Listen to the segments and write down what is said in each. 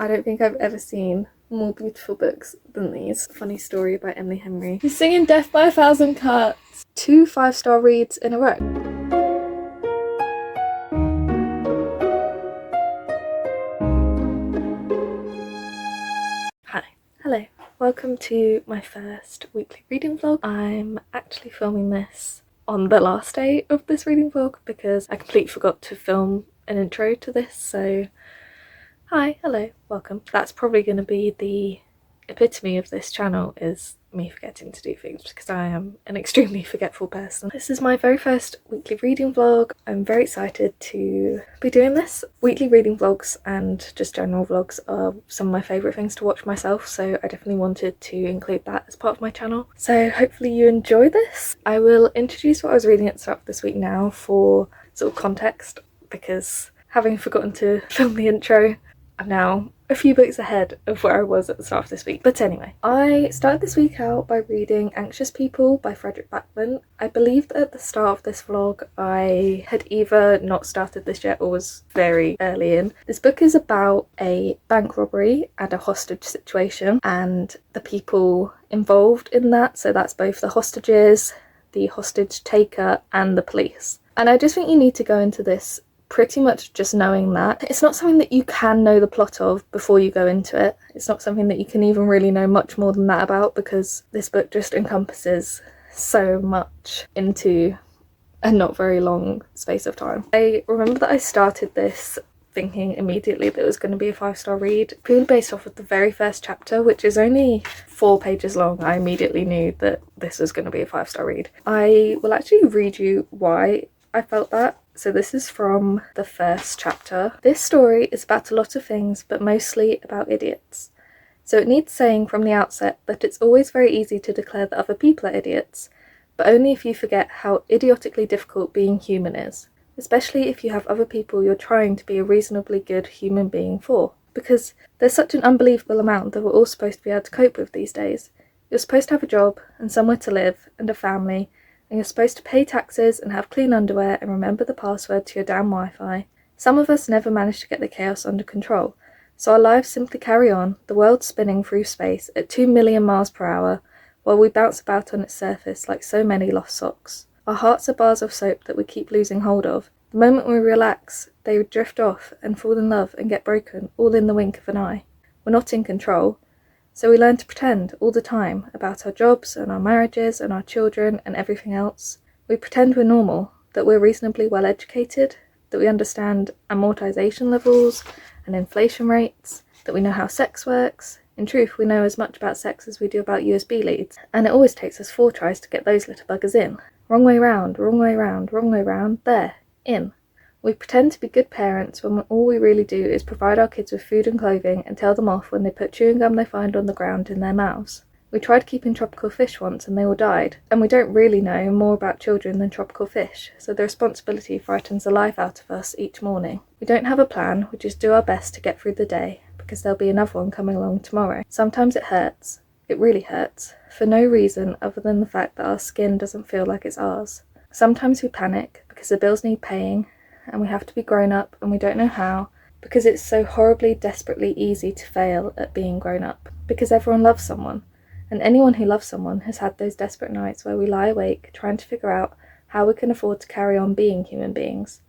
I don't think I've ever seen more beautiful books than these. Funny story about Emily Henry. He's singing Death by a Thousand Cuts. 2 5-star reads in a row. Hi. Hello. Welcome to my first weekly reading vlog. I'm actually filming this on the last day of this reading vlog because I completely forgot to film an intro to this, so hi, hello, welcome. That's probably going to be the epitome of this channel, is me forgetting to do things because I am an extremely forgetful person. This is my very first weekly reading vlog. I'm very excited to be doing this. Weekly reading vlogs and just general vlogs are some of my favourite things to watch myself, so I definitely wanted to include that as part of my channel. So hopefully you enjoy this. I will introduce what I was reading at the start of this week now for sort of context, because having forgotten to film the intro, I'm now a few books ahead of where I was at the start of this week. But anyway, I started this week out by reading Anxious People by Frederick Backman. I believe that at the start of this vlog I had either not started this yet or was very early in. This book is about a bank robbery and a hostage situation and the people involved in that. So that's both the hostages, the hostage taker and the police. And I just think you need to go into this pretty much just knowing that. It's not something that you can know the plot of before you go into it. It's not something that you can even really know much more than that about, because this book just encompasses so much into a not very long space of time. I remember that I started this thinking immediately that it was going to be a 5-star read, purely based off of the very first chapter, which is only 4 pages long. I immediately knew that this was going to be a 5-star read. I will actually read you why I felt that. So this is from the first chapter. This story is about a lot of things, but mostly about idiots. So it needs saying from the outset that it's always very easy to declare that other people are idiots, but only if you forget how idiotically difficult being human is, especially if you have other people you're trying to be a reasonably good human being for. Because there's such an unbelievable amount that we're all supposed to be able to cope with these days. You're supposed to have a job and somewhere to live and a family, and you're supposed to pay taxes and have clean underwear and remember the password to your damn Wi-Fi. Some of us never manage to get the chaos under control, so our lives simply carry on, the world spinning through space at 2 million miles per hour, while we bounce about on its surface like so many lost socks. Our hearts are bars of soap that we keep losing hold of. The moment we relax, they drift off and fall in love and get broken, all in the wink of an eye. We're not in control. So we learn to pretend all the time about our jobs and our marriages and our children and everything else. We pretend we're normal, that we're reasonably well educated, that we understand amortization levels and inflation rates, that we know how sex works. In truth, we know as much about sex as we do about USB leads, and it always takes us 4 tries to get those little buggers in. Wrong way round, wrong way round, wrong way round, there, in. We pretend to be good parents when all we really do is provide our kids with food and clothing and tell them off when they put chewing gum they find on the ground in their mouths. We tried keeping tropical fish once and they all died, and we don't really know more about children than tropical fish, so the responsibility frightens the life out of us each morning. We don't have a plan, we just do our best to get through the day, because there'll be another one coming along tomorrow. Sometimes it hurts. It really hurts, for no reason other than the fact that our skin doesn't feel like it's ours. Sometimes we panic because the bills need paying, and we have to be grown up and we don't know how, because it's so horribly, desperately easy to fail at being grown up, because everyone loves someone, and anyone who loves someone has had those desperate nights where we lie awake trying to figure out how we can afford to carry on being human beings.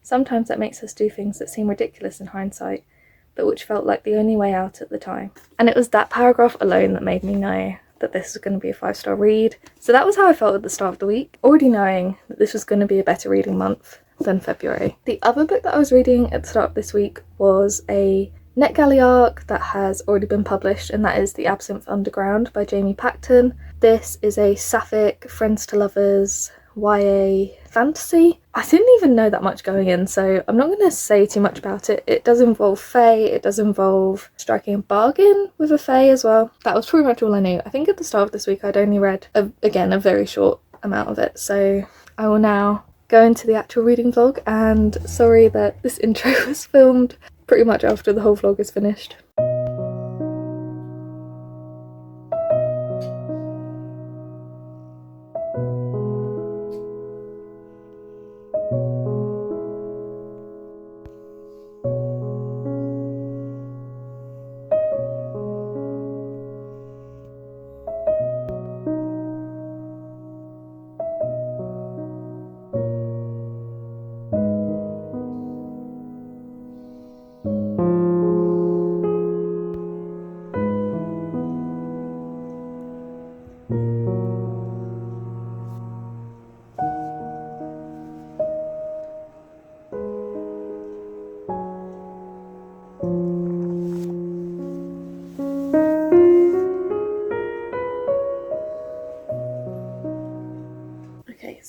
Sometimes that makes us do things that seem ridiculous in hindsight, but which felt like the only way out at the time. And it was that paragraph alone that made me know that this was going to be a 5-star read. So that was how I felt at the start of the week, already knowing that this was going to be a better reading month than February. The other book that I was reading at the start of this week was a NetGalley arc that has already been published, and that is The Absinthe Underground by Jamie Pacton. This is a sapphic, friends to lovers, YA fantasy. I didn't even know that much going in, so I'm not going to say too much about it. It does involve fae, it does involve striking a bargain with a fae as well. That was pretty much all I knew. I think at the start of this week I'd only read, again, a very short amount of it, so I will now go into the actual reading vlog, and sorry that this intro was filmed pretty much after the whole vlog is finished.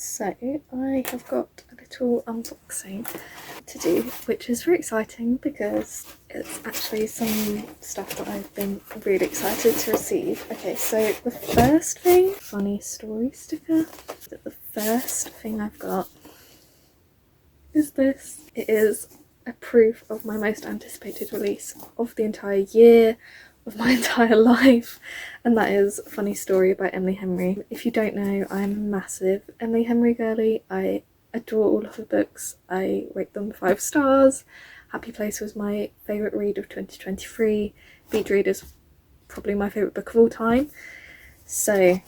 So I have got a little unboxing to do, which is very exciting because it's actually some stuff that I've been really excited to receive. Okay, so the first thing, funny story sticker. The first thing I've got is this. It is a proof of my most anticipated release of the entire year, of my entire life, and that is Funny Story by Emily Henry. If you don't know, I'm a massive Emily Henry girly. I adore all of her books. I rate them 5 stars. Happy Place was my favourite read of 2023. Beach Read is probably my favourite book of all time. So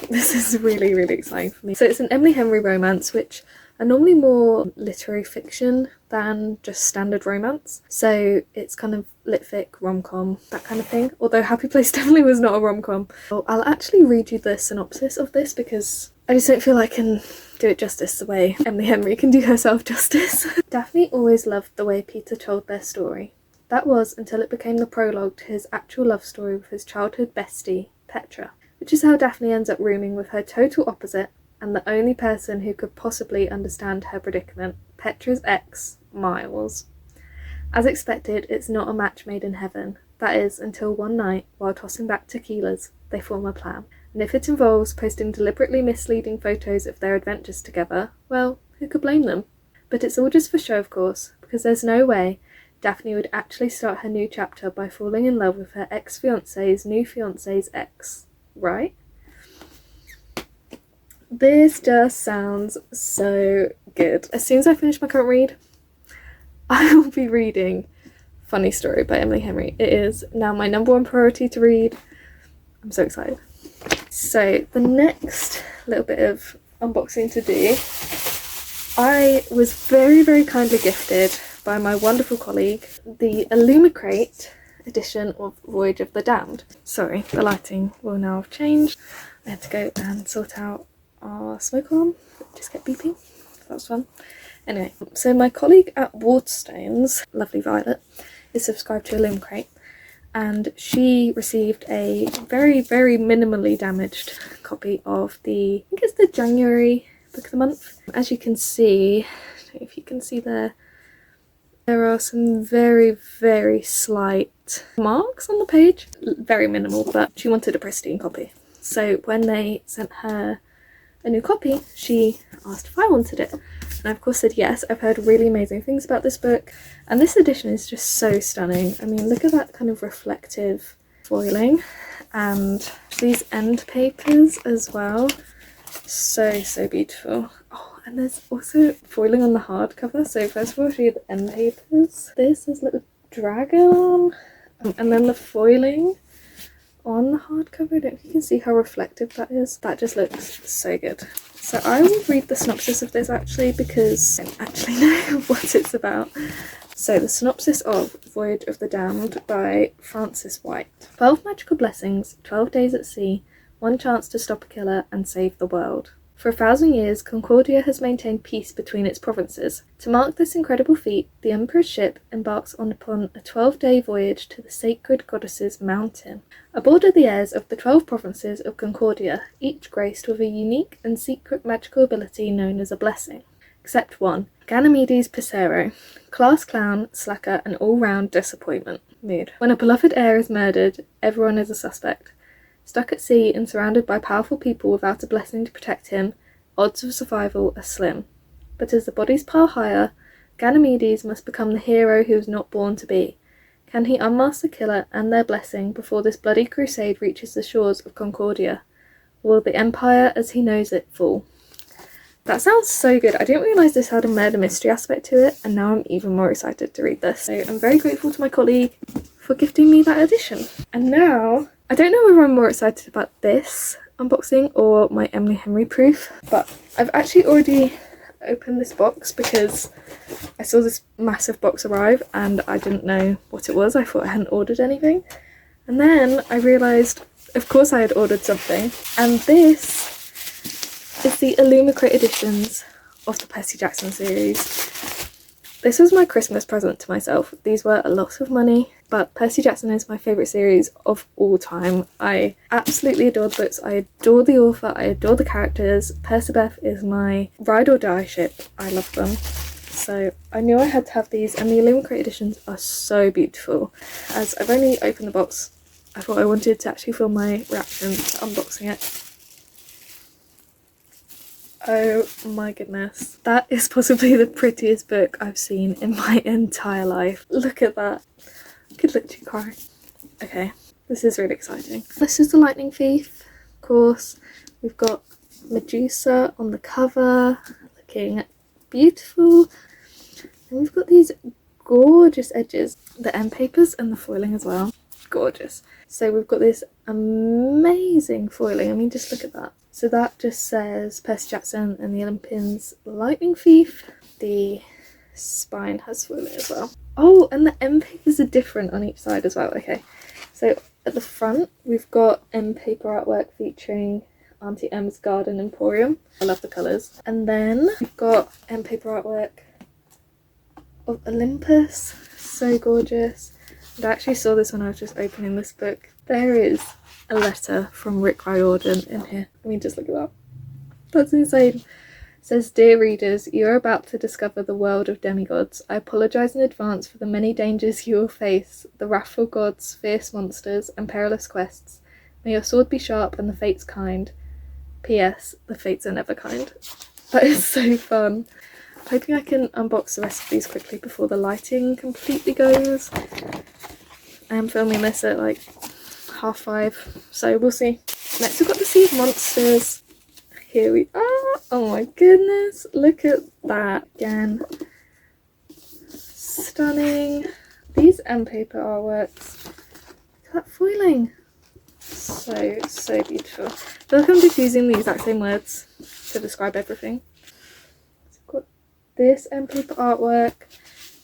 this is really, really exciting for me. So it's an Emily Henry romance, which are normally more literary fiction than just standard romance. So it's kind of lit fic, rom-com, that kind of thing. Although Happy Place definitely was not a rom-com. Well, I'll actually read you the synopsis of this because I just don't feel I can do it justice the way Emily Henry can do herself justice. Daphne always loved the way Peter told their story. That was until it became the prologue to his actual love story with his childhood bestie, Petra. Which is how Daphne ends up rooming with her total opposite and the only person who could possibly understand her predicament, Petra's ex, Miles. As expected, it's not a match made in heaven. That is, until one night, while tossing back tequilas, they form a plan. And if it involves posting deliberately misleading photos of their adventures together, well, who could blame them? But it's all just for show, of course, because there's no way Daphne would actually start her new chapter by falling in love with her ex-fiancé's new fiancé's ex, right? This just sounds so good. As soon as I finish my current read, I will be reading Funny Story by Emily Henry. It is now my #1 priority to read. I'm so excited. So the next little bit of unboxing to do, I was very, very kindly gifted by my wonderful colleague the Illumicrate edition of Voyage of the Damned. Sorry, the lighting will now have changed. I had to go and sort out our smoke alarm. Just kept beeping. That was fun. Anyway, so my colleague at Waterstones, lovely Violet, is subscribed to Illumicrate, and she received a very, very minimally damaged copy of I think it's the January book of the month. As you can see, I don't know if you can see there are some very, very slight marks on the page. Very minimal, but she wanted a pristine copy. So when they sent her a new copy, she asked if I wanted it. And I of course said yes. I've heard really amazing things about this book. And this edition is just so stunning. I mean, look at that kind of reflective foiling. And these end papers as well. So, so beautiful. Oh, and there's also foiling on the hardcover. So first of all, I'll show you the end papers. This is a little dragon. And then the foiling on the hardcover. I don't know if you can see how reflective that is. That just looks so good. So I will read the synopsis of this actually because I don't actually know what it's about. So the synopsis of Voyage of the Damned by Frances White. 12 magical blessings, 12 days at sea, 1 chance to stop a killer and save the world. For 1,000 years, Concordia has maintained peace between its provinces. To mark this incredible feat, the Emperor's ship embarks upon a 12-day voyage to the sacred goddess's mountain. Aboard are the heirs of the 12 provinces of Concordia, each graced with a unique and secret magical ability known as a blessing. Except one, Ganymedes Pissarro, class clown, slacker, and all-round disappointment. Mood. When a beloved heir is murdered, everyone is a suspect. Stuck at sea and surrounded by powerful people without a blessing to protect him, odds of survival are slim. But as the bodies pile higher, Ganymedes must become the hero he was not born to be. Can he unmask the killer and their blessing before this bloody crusade reaches the shores of Concordia? Or will the Empire as he knows it fall? That sounds so good. I didn't realise this had a murder mystery aspect to it, and now I'm even more excited to read this. So I'm very grateful to my colleague for gifting me that edition. And now, I don't know whether I'm more excited about this unboxing or my Emily Henry proof, but I've actually already opened this box because I saw this massive box arrive and I didn't know what it was. I thought I hadn't ordered anything. And then I realised, of course I had ordered something, and this is the Illumicrate editions of the Percy Jackson series. This was my Christmas present to myself. These were a lot of money, but Percy Jackson is my favourite series of all time. I absolutely adore the books. I adore the author. I adore the characters. Percabeth is my ride or die ship. I love them. So I knew I had to have these, and the Illumicrate editions are so beautiful. As I've only opened the box, I thought I wanted to actually film my reaction to unboxing it. Oh my goodness, that is possibly the prettiest book I've seen in my entire life. Look at that. I could literally cry. Okay, this is really exciting. This is the Lightning Thief, of course. We've got Medusa on the cover, looking beautiful. And we've got these gorgeous edges, the end papers and the foiling as well. Gorgeous. So we've got this amazing foiling. I mean, just look at that. So that just says Percy Jackson and the Olympians Lightning Thief. The spine has foiling as well. Oh, and the end papers are different on each side as well. Okay, so at the front we've got end paper artwork featuring Auntie Em's Garden Emporium. I love the colours. And then we've got end paper artwork of Olympus. So gorgeous. And I actually saw this when I was just opening this book. There is a letter from Rick Riordan in here. I mean, just look at that. That's insane. It says, "Dear readers, you are about to discover the world of demigods. I apologise in advance for the many dangers you will face, the wrathful gods, fierce monsters, and perilous quests. May your sword be sharp and the fates kind. P.S. The fates are never kind." That is so fun. Hoping I can unbox the rest of these quickly before the lighting completely goes. I am filming this at like 5:30, so we'll see. Next we've got the Sea of Monsters. Here we are. Oh my goodness, look at that again. Stunning. These end paper artworks. Look at that foiling. So beautiful. I feel like I'm just using the exact same words to describe everything. So we've got this end paper artwork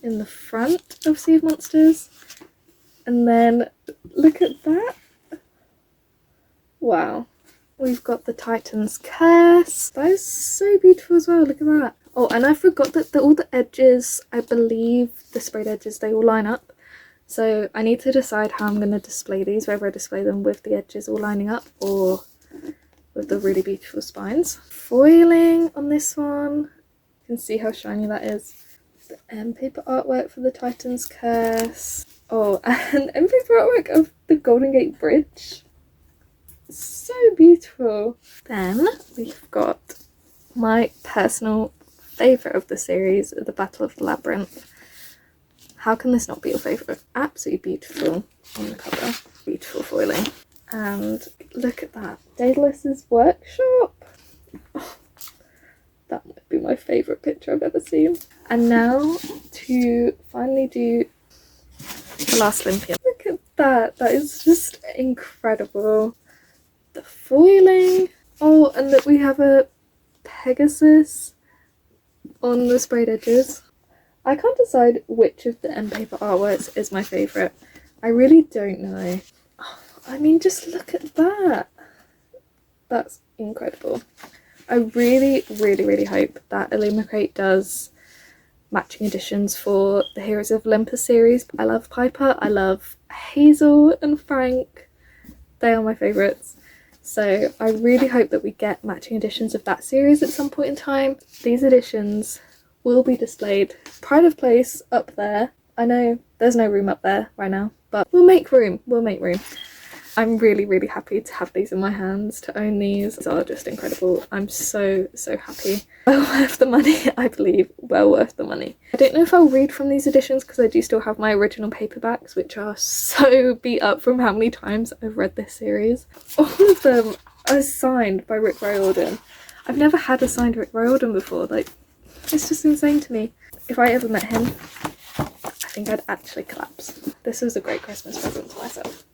in the front of Sea of Monsters. And then look at that. Wow. We've got the Titan's Curse. That is so beautiful as well. Look at that. Oh, and I forgot that all the edges, I believe the sprayed edges, they all line up. So I need to decide how I'm going to display these, whether I display them with the edges all lining up or with the really beautiful spines. Foiling on this one. You can see how shiny that is. The end paper artwork for the Titan's Curse. Oh, and end paper artwork of the Golden Gate Bridge. So beautiful. Then we've got my personal favourite of the series, The Battle of the Labyrinth. How can this not be your favourite? Absolutely beautiful on the cover. Beautiful foiling. And look at that. Daedalus's workshop. Oh, that might be my favourite picture I've ever seen. And now to finally do the last Olympian. Look at that. That is just incredible. The foiling. Oh, and that we have a Pegasus on the sprayed edges. I can't decide which of the end paper artworks is my favourite. I really don't know. Oh, I mean, just look at that. That's incredible. I really hope that Illumicrate does matching editions for the Heroes of Olympus series. I love Piper, I love Hazel and Frank. They are my favourites. So I really hope that we get matching editions of that series at some point in time. These editions will be displayed. Pride of place up there. I know there's no room up there right now, but we'll make room. We'll make room. I'm really happy to have these in my hands, to own these. These are just incredible. I'm so happy. Well worth the money, I believe. Well worth the money. I don't know if I'll read from these editions because I do still have my original paperbacks, which are so beat up from how many times I've read this series. All of them are signed by Rick Riordan. I've never had a signed Rick Riordan before. Like, it's just insane to me. If I ever met him, I think I'd actually collapse. This was a great Christmas present to myself.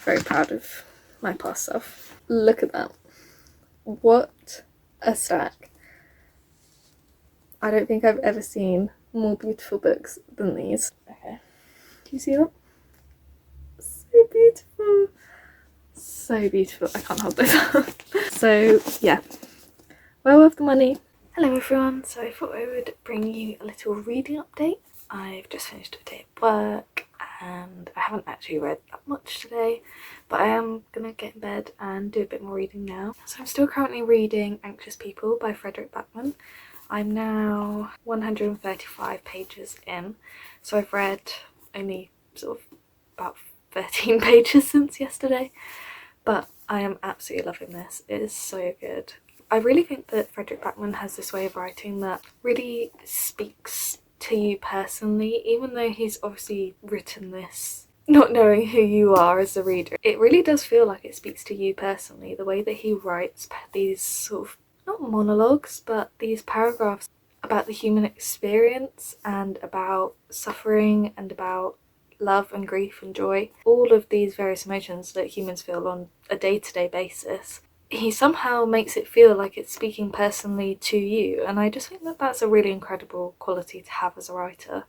Very proud of my past self. Look at that. What a stack. I don't think I've ever seen more beautiful books than these. Okay. Do you see that? So beautiful. So beautiful. I can't hold this up. So yeah. Well worth the money. Hello everyone, so I thought I would bring you a little reading update. I've just finished a day at work and I haven't actually read that much today, but I am gonna get in bed and do a bit more reading now. So I'm still currently reading Anxious People by Frederick Backman. I'm now 135 pages in, so I've read only sort of about 13 pages since yesterday, but I am absolutely loving this. It is so good. I really think that Frederick Backman has this way of writing that really speaks to you personally, even though he's obviously written this not knowing who you are as a reader. It really does feel like it speaks to you personally, the way that he writes these sort of, not monologues, but these paragraphs about the human experience and about suffering and about love and grief and joy, all of these various emotions that humans feel on a day-to-day basis. He somehow makes it feel like it's speaking personally to you, and I just think that that's a really incredible quality to have as a writer.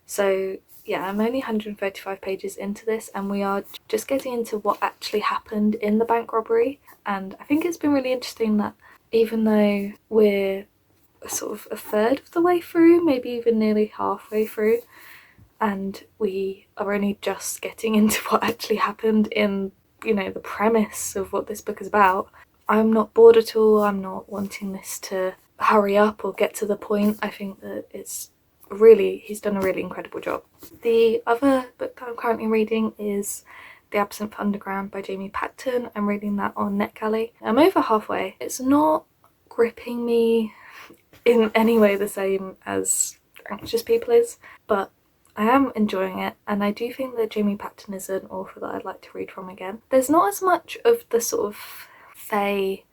So yeah, I'm only 135 pages into this and we are just getting into what actually happened in the bank robbery, and I think it's been really interesting that even though we're sort of a third of the way through, maybe even nearly halfway through, and we are only just getting into what actually happened in, you know, the premise of what this book is about, I'm not bored at all. I'm not wanting this to hurry up or get to the point. I think that it's really, he's done a really incredible job. The other book that I'm currently reading is The Absinthe Underground by Jamie Patton. I'm reading that on NetGalley. I'm over halfway. It's not gripping me in any way the same as Anxious People is, but I am enjoying it, and I do think that Jamie Patton is an author that I'd like to read from again. There's not as much of the sort of fae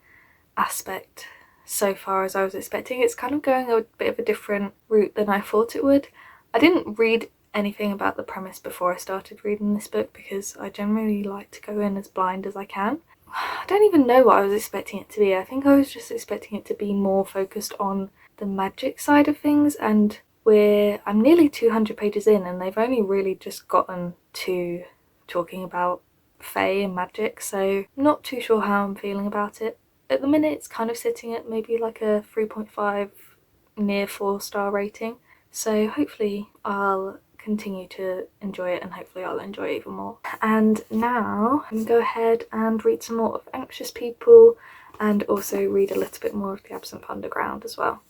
aspect so far as I was expecting. It's kind of going a bit of a different route than I thought it would. I didn't read anything about the premise before I started reading this book because I generally like to go in as blind as I can. I don't even know what I was expecting it to be. I think I was just expecting it to be more focused on the magic side of things, and I'm nearly 200 pages in and they've only really just gotten to talking about fae and magic, so I'm not too sure how I'm feeling about it. At the minute it's kind of sitting at maybe like a 3.5 near 4-star rating, so hopefully I'll continue to enjoy it and hopefully I'll enjoy it even more. And now I'm going to go ahead and read some more of Anxious People and also read a little bit more of The Absinthe Underground as well.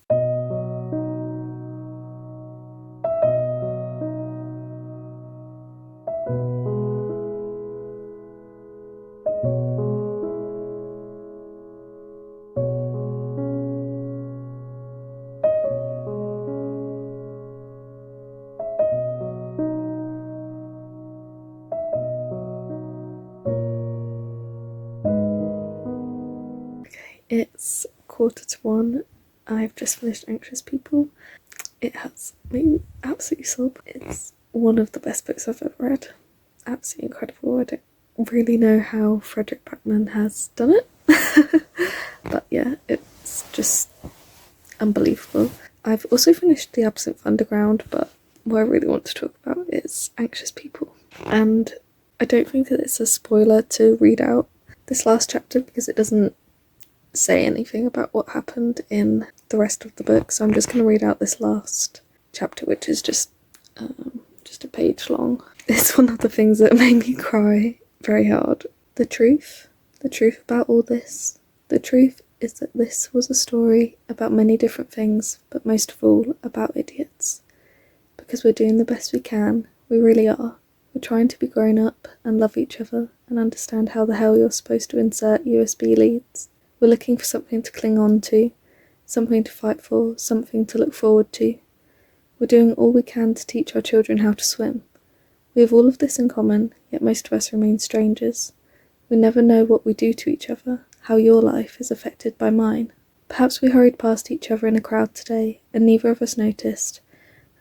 It's 1:45. I've just finished Anxious People. It has made me absolutely sob. It's one of the best books I've ever read. Absolutely incredible. I don't really know how Frederick Backman has done it. But yeah, it's just unbelievable. I've also finished The Absinthe Underground, but what I really want to talk about is Anxious People. And I don't think that it's a spoiler to read out this last chapter because it doesn't say anything about what happened in the rest of the book, so I'm just going to read out this last chapter, which is just a page long. It's one of the things that made me cry very hard. The truth about all this, the truth is that this was a story about many different things, but most of all about idiots. Because we're doing the best we can, we really are. We're trying to be grown up and love each other and understand how the hell you're supposed to insert USB leads. We're looking for something to cling on to, something to fight for, something to look forward to. We're doing all we can to teach our children how to swim. We have all of this in common, yet most of us remain strangers. We never know what we do to each other, how your life is affected by mine. Perhaps we hurried past each other in a crowd today, and neither of us noticed,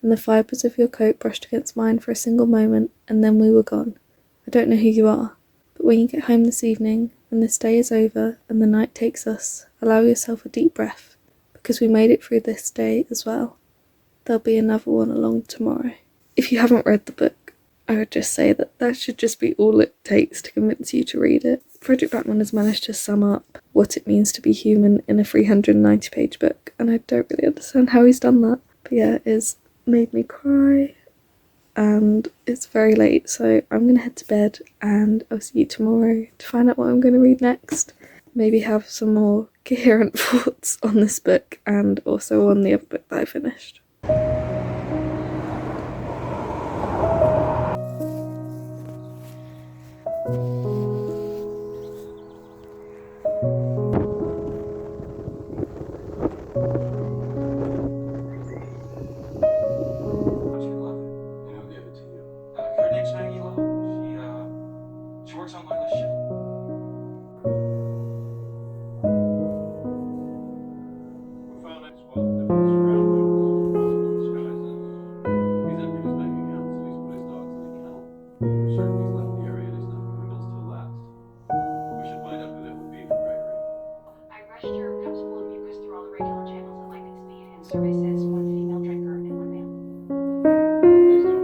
and the fibres of your coat brushed against mine for a single moment, and then we were gone. I don't know who you are, but when you get home this evening, when this day is over and the night takes us, allow yourself a deep breath, because we made it through this day as well. There'll be another one along tomorrow. If you haven't read the book, I would just say that that should just be all it takes to convince you to read it. Frederick Backman has managed to sum up what it means to be human in a 390-page book, and I don't really understand how he's done that. But yeah, it's made me cry, and it's very late, so I'm gonna head to bed, and I'll see you tomorrow to find out what I'm gonna read next. Maybe have some more coherent thoughts on this book and also on the other book that I finished. She works on Lila's shift. We found X wealth in different surroundings, possible disguises. He's emptied his bank accounts and he's put his dogs in a kennel. We're certain he's left the area and he's not coming to us till last. We should find out who that would be for Gregory. I rushed your cups full of mucus through all the regular channels at lightning speed, and survey says one female drinker and one male. Please don't.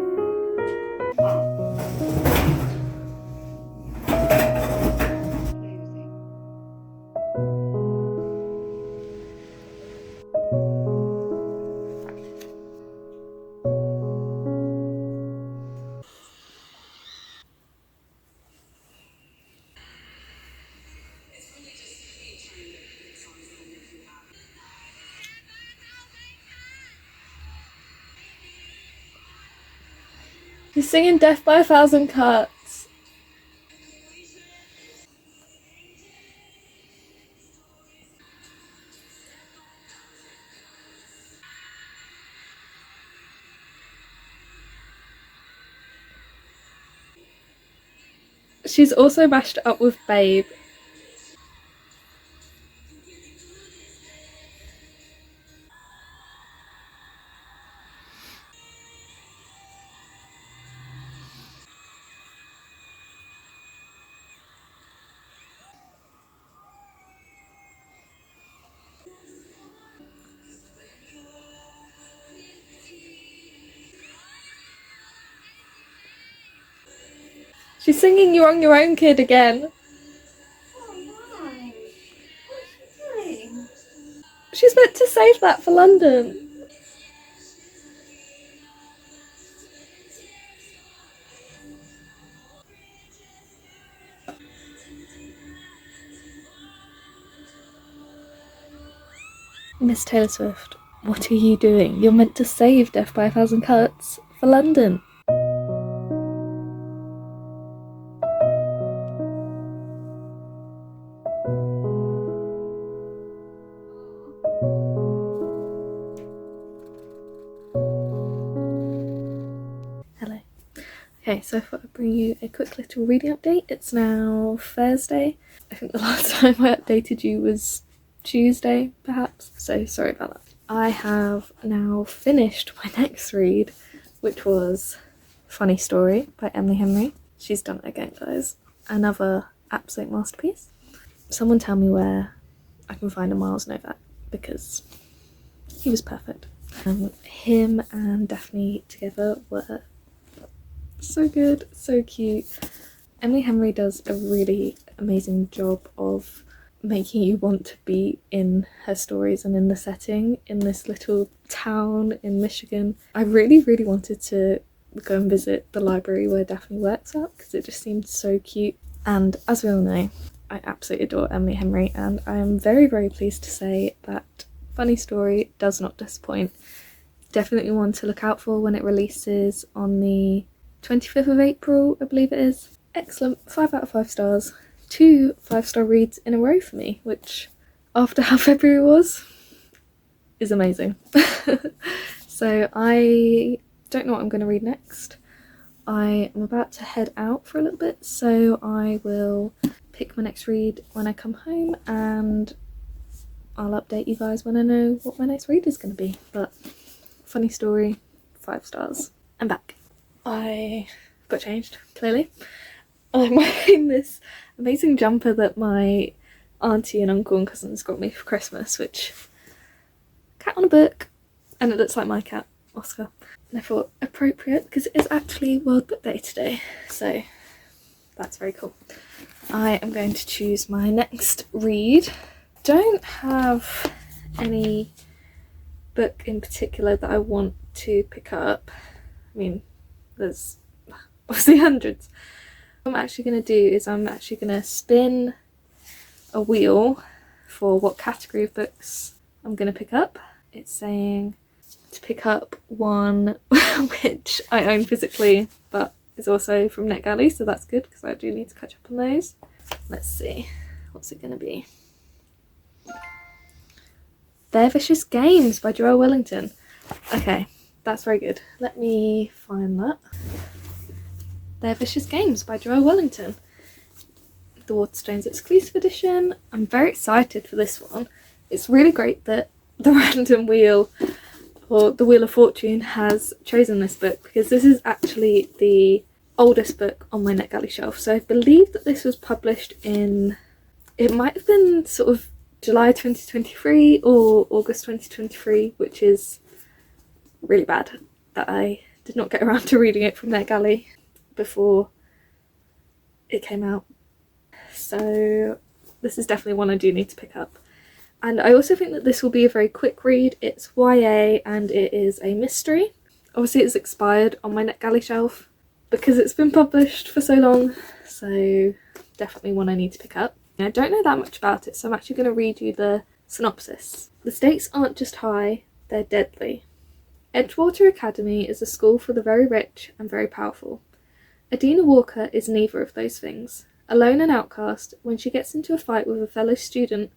He's singing Death by a Thousand Cuts. She's also mashed up with Babe. She's singing You're on Your Own, Kid again. She's meant to save that for London. Miss Taylor Swift, what are you doing? You're meant to save Death by a Thousand Cuts for London. Hello. Okay, so I thought I'd bring you a quick little reading update. It's now Thursday. I think the last time I updated you was Tuesday, perhaps. So sorry about that. I have now finished my next read, which was Funny Story by Emily Henry. She's done it again, guys. Another absolute masterpiece. Someone tell me where I can find a Miles Novak, because he was perfect. Him and Daphne together were so good, so cute. Emily Henry does a really amazing job of making you want to be in her stories and in the setting in this little town in Michigan. I really wanted to go and visit the library where Daphne works at because it just seemed so cute. And as we all know, I absolutely adore Emily Henry, and I am very pleased to say that Funny Story does not disappoint. Definitely one to look out for when it releases on the 25th of April, I believe it is. Excellent, 5 out of 5 stars. 2 5-star reads in a row for me, which, after how February was, is amazing. So I don't know what I'm going to read next. I am about to head out for a little bit, so I will pick my next read when I come home, and I'll update you guys when I know what my next read is going to be. But Funny Story, 5 stars. I'm back. I got changed, clearly. I'm wearing this amazing jumper that my auntie and uncle and cousins got me for Christmas, which, cat on a book, and it looks like my cat Oscar. And I thought appropriate because it is actually World Book Day today, so that's very cool. I am going to choose my next read. Don't have any book in particular that I want to pick up. I mean, there's obviously hundreds. What I'm actually going to do is I'm actually going to spin a wheel for what category of books I'm going to pick up. It's saying to pick up one which I own physically but is also from NetGalley, so that's good because I do need to catch up on those. Let's see, what's it going to be? They're Vicious Games by Joelle Wellington. Okay, that's very good. Let me find that. They're Vicious Games by Joelle Wellington. The Waterstones exclusive edition. I'm very excited for this one. It's really great that the random wheel, or the Wheel of Fortune, has chosen this book because this is actually the oldest book on my NetGalley shelf. So I believe that this was published in, it might have been sort of July 2023 or August 2023, which is really bad that I did not get around to reading it from NetGalley before it came out. So this is definitely one I do need to pick up. And I also think that this will be a very quick read. It's YA and it is a mystery. Obviously it's expired on my NetGalley shelf because it's been published for so long, so definitely one I need to pick up. I don't know that much about it, so I'm actually going to read you the synopsis. The stakes aren't just high, they're deadly. Edgewater Academy is a school for the very rich and very powerful. Adina Walker is neither of those things. Alone and outcast, when she gets into a fight with a fellow student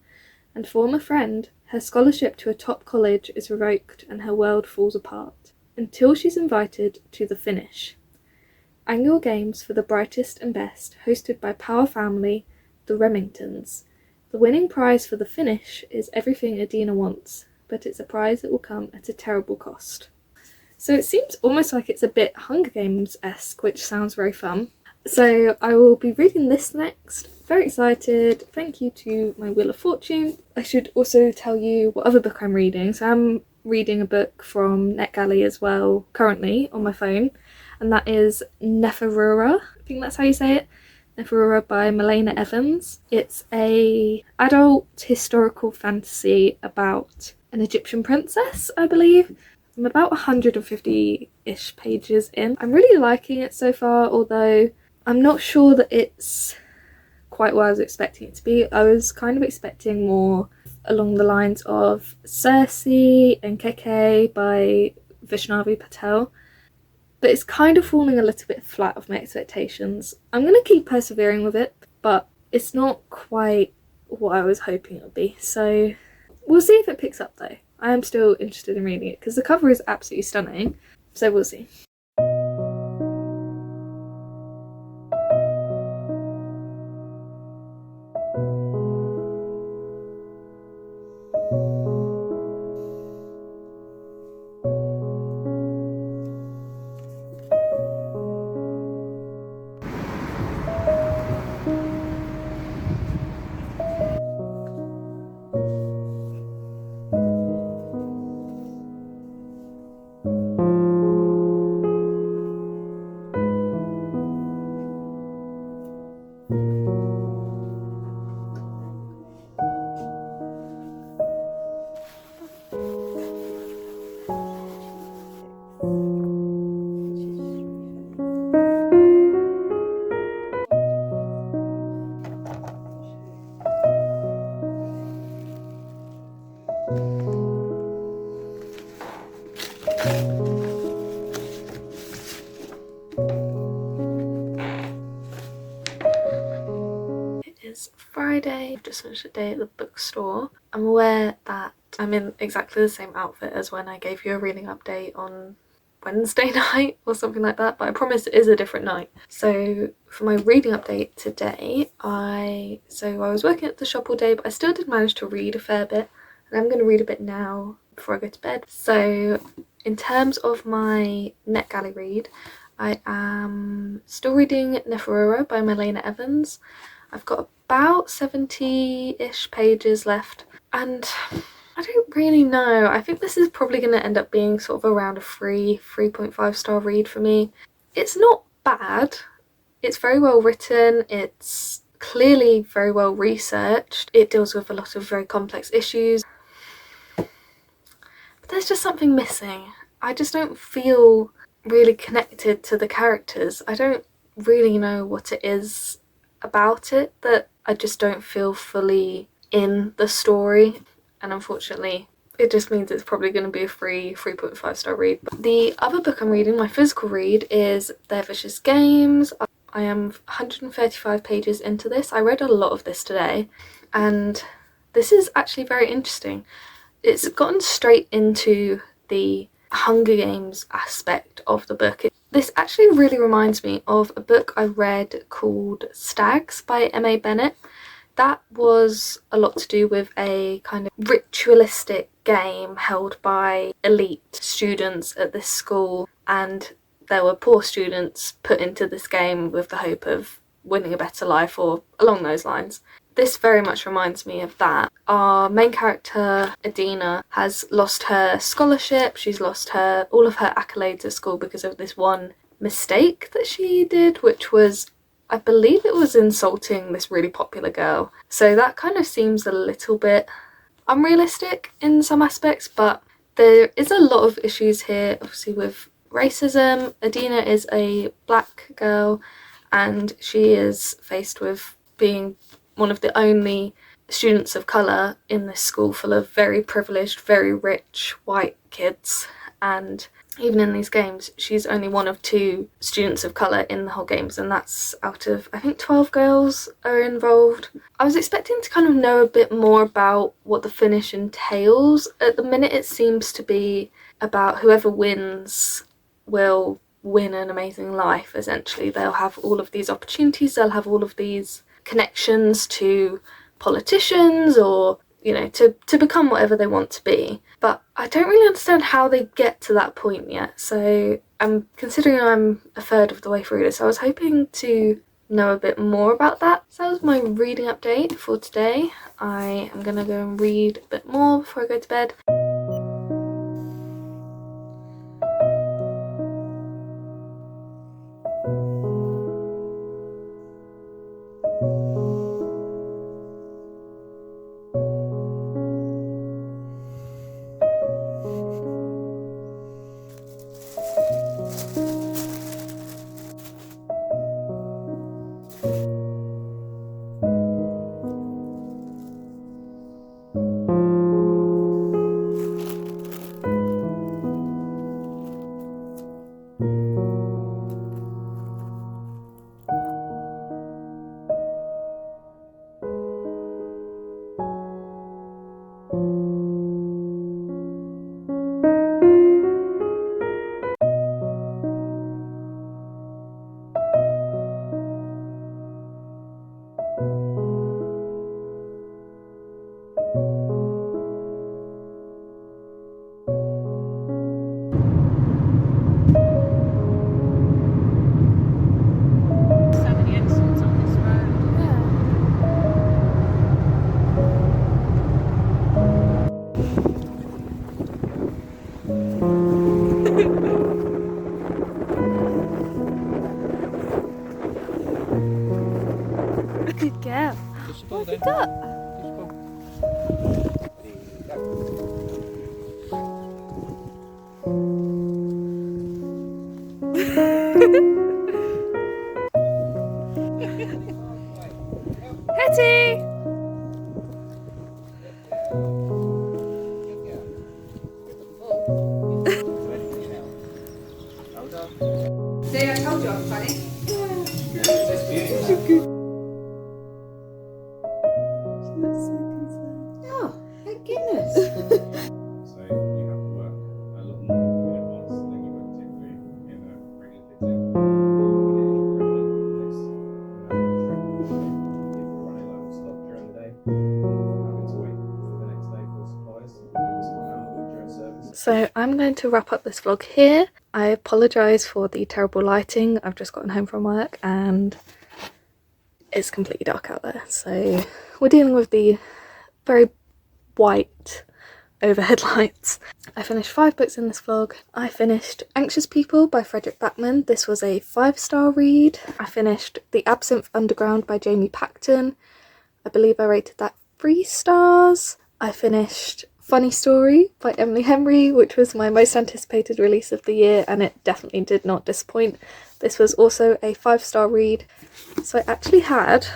and former friend, her scholarship to a top college is revoked and her world falls apart, until she's invited to the finish. Annual games for the brightest and best, hosted by Power Family, the Remingtons. The winning prize for the finish is everything Adina wants, but it's a prize that will come at a terrible cost. So it seems almost like it's a bit Hunger Games-esque, which sounds very fun. So I will be reading this next. Very excited. Thank you to my Wheel of Fortune. I should also tell you what other book I'm reading. So I'm reading a book from NetGalley as well, currently on my phone, and that is Neferura. I think that's how you say it. Neferura by Milena Evans. It's a adult historical fantasy about an Egyptian princess, I believe. I'm about 150-ish pages in. I'm really liking it so far, although I'm not sure that it's quite what I was expecting it to be. I was kind of expecting more along the lines of Circe and Keke by Vaishnavi Patel, but it's kind of falling a little bit flat of my expectations. I'm going to keep persevering with it, but it's not quite what I was hoping it would be, so we'll see if it picks up though. I am still interested in reading it because the cover is absolutely stunning, so we'll see. It's Friday. I've just finished a day at the bookstore. I'm aware that I'm in exactly the same outfit as when I gave you a reading update on Wednesday night or something like that, but I promise it is a different night. So for my reading update today, I was working at the shop all day, but I still did manage to read a fair bit, and I'm going to read a bit now before I go to bed. So in terms of my NetGalley read, I am still reading Neferura by Milena Evans. I've got about 70-ish pages left, and I I don't really know. I think this is probably going to end up being sort of around a 3.5 star read for me. It's not bad. It's very well written. It's clearly very well researched. It deals with a lot of very complex issues. But there's just something missing. I just don't feel really connected to the characters. I don't really know what it is about it that I just don't feel fully in the story, and unfortunately it just means it's probably going to be a 3.5 star read. But the other book I'm reading, my physical read, is Their Vicious Games. I am 135 pages into this. I read a lot of this today, and this is actually very interesting. It's gotten straight into the Hunger Games aspect of the book. This actually really reminds me of a book I read called Stags by M.A. Bennett. That was a lot to do with a kind of ritualistic game held by elite students at this school, and there were poor students put into this game with the hope of winning a better life, or along those lines. This very much reminds me of that. Our main character, Adina, has lost her scholarship. She's lost all of her accolades at school because of this one mistake that she did, which was, I believe it was insulting this really popular girl. So that kind of seems a little bit unrealistic in some aspects, but there is a lot of issues here, obviously, with racism. Adina is a black girl, and she is faced with being one of the only students of colour in this school full of very privileged, very rich white kids, and even in these games she's only one of 2 students of colour in the whole games, and that's out of, I think, 12 girls are involved. I was expecting to kind of know a bit more about what the finish entails. At the minute it seems to be about whoever wins will win an amazing life, essentially. They'll have all of these opportunities, they'll have all of these connections to politicians, or, you know, to become whatever they want to be. But I don't really understand how they get to that point yet, so considering I'm a third of the way through this, I was hoping to know a bit more about that. So that was my reading update for today. I am gonna go and read a bit more before I go to bed. Good girl. What have you got? Hetty! See, I told you I'm funny. Oh, thank goodness. So you have to work a lot more in advance than you would typically in a regular fitting. You get your pressure this, if we're running low on stock during the day, having to wait for the next day for supplies, you just come out during service. So I'm going to wrap up this vlog here. I apologise for the terrible lighting. I've just gotten home from work and it's completely dark out there. So we're dealing with the very white overhead lights. I finished 5 books in this vlog. I finished Anxious People by Frederick Backman. This was a 5-star read. I finished The Absinthe Underground by Jamie Pacton. I believe I rated that 3 stars. I finished Funny Story by Emily Henry, which was my most anticipated release of the year, and it definitely did not disappoint. This was also a 5-star read. So I actually had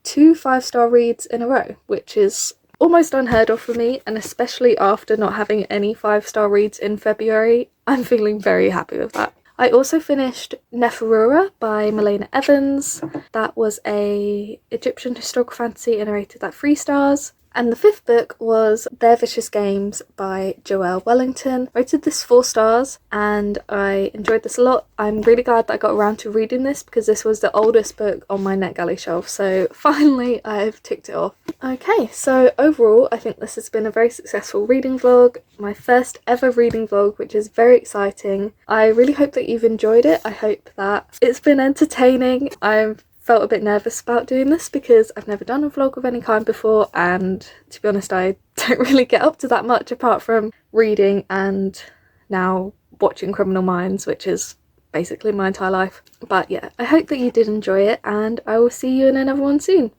2 5-star reads in a row, which is almost unheard of for me, and especially after not having any 5-star reads in February, I'm feeling very happy with that. I also finished Neferura by Milena Evans. That was a Egyptian historical fantasy and I rated that 3 stars. And the 5th book was Their Vicious Games by Joelle Wellington. I rated this 4 stars and I enjoyed this a lot. I'm really glad that I got around to reading this because this was the oldest book on my NetGalley shelf, so finally I've ticked it off. Okay, so overall I think this has been a very successful reading vlog, my first ever reading vlog, which is very exciting. I really hope that you've enjoyed it. I hope that it's been entertaining. I've felt a bit nervous about doing this because I've never done a vlog of any kind before, and to be honest I don't really get up to that much apart from reading and now watching Criminal Minds, which is basically my entire life. But yeah, I hope that you did enjoy it and I will see you in another one soon.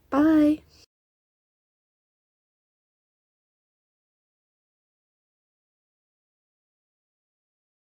Bye!